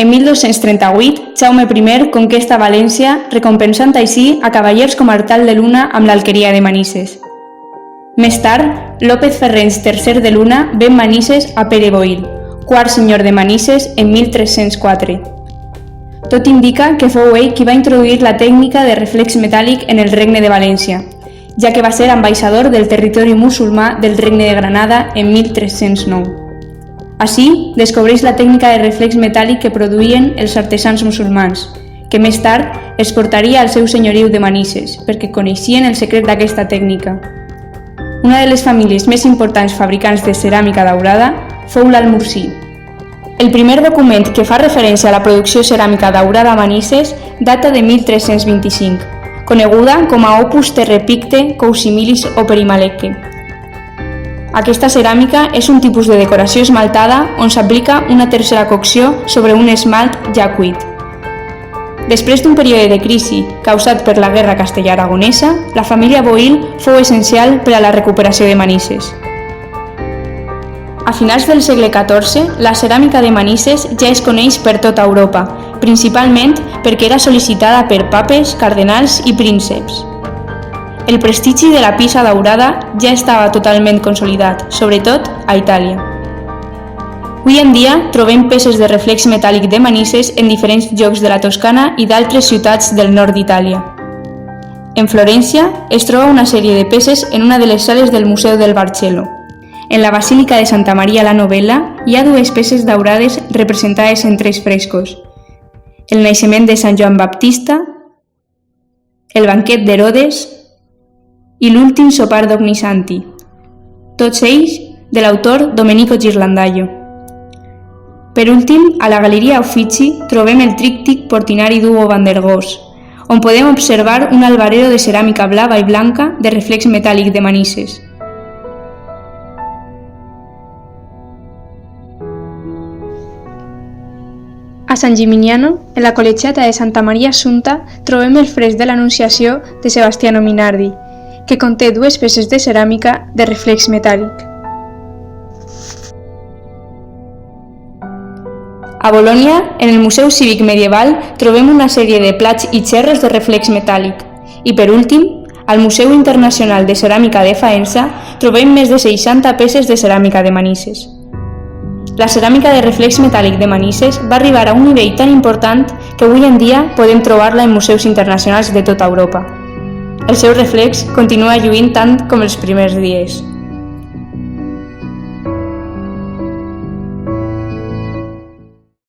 En 1238, Jaume I conquesta València, recompensant així a cavallers com Artal de Luna amb l'alqueria de Manises. Més tard, López Ferrens III de Luna ven Manises a Pere Boïl, quart senyor de Manises en 1304. Tot indica que fou ell qui va introduir la tècnica de reflex metàl·lic en el Regne de València, ja que va ser ambaixador del territori musulmà del Regne de Granada en 1309. Així, descobreix la tècnica de reflex metàl·lic que produïen els artesans musulmans, que més tard es portaria al seu senyoriu de Manises, perquè coneixien el secret d'aquesta tècnica. Una de les famílies més importants fabricants de ceràmica daurada fou l'Almorsí. El primer document que fa referència a la producció ceràmica daurada a Manises data de 1325, coneguda com a Opus Terrae Pictae Cousimilis Operimalecque. Aquesta ceràmica és un tipus de decoració esmaltada on s'aplica una tercera cocció sobre un esmalt ja cuit. Després d'un període de crisi causat per la Guerra Castellà-Aragonesa, la família Boïl fou essencial per a la recuperació de Manises. A finals del segle XIV, la ceràmica de Manises ja es coneix per tota Europa, principalment perquè era sol·licitada per papes, cardenals i prínceps. El prestigi de la pisa daurada ja estava totalment consolidat, sobretot a Itàlia. Avui en dia trobem peces de reflex metàl·lic de Manises en diferents llocs de la Toscana i d'altres ciutats del nord d'Itàlia. En Florència es troba una sèrie de peces en una de les sales del Museu del Barcelo. En la Basílica de Santa Maria la Novella hi ha dues peces daurades representades en 3 frescos: el naixement de Sant Joan Baptista, el banquet d'Herodes i l'últim sopar d'Ognissanti, tots ells de l'autor Domenico Ghirlandaio. Per últim, a la Galeria Uffizi trobem el tríptic Portinari Duo van der Goes, on podem observar un albarero de ceràmica blava i blanca de reflex metàl·lic de Manises. A San Gimignano, en la col·legiata de Santa Maria Assunta, trobem el fresc de l'Anunciació de Sebastiano Minardi, que conté 2 peces de ceràmica de reflex metàl·lic. A Bolònia, en el Museu Cívic Medieval, trobem una sèrie de plats i xerros de reflex metàl·lic. I per últim, al Museu Internacional de Ceràmica de Faenza, trobem més de 60 peces de ceràmica de Manises. La ceràmica de reflex metàl·lic de Manises va arribar a un nivell tan important que avui en dia podem trobar-la en museus internacionals de tota Europa. El seu reflex continua lluint tant com els primers dies.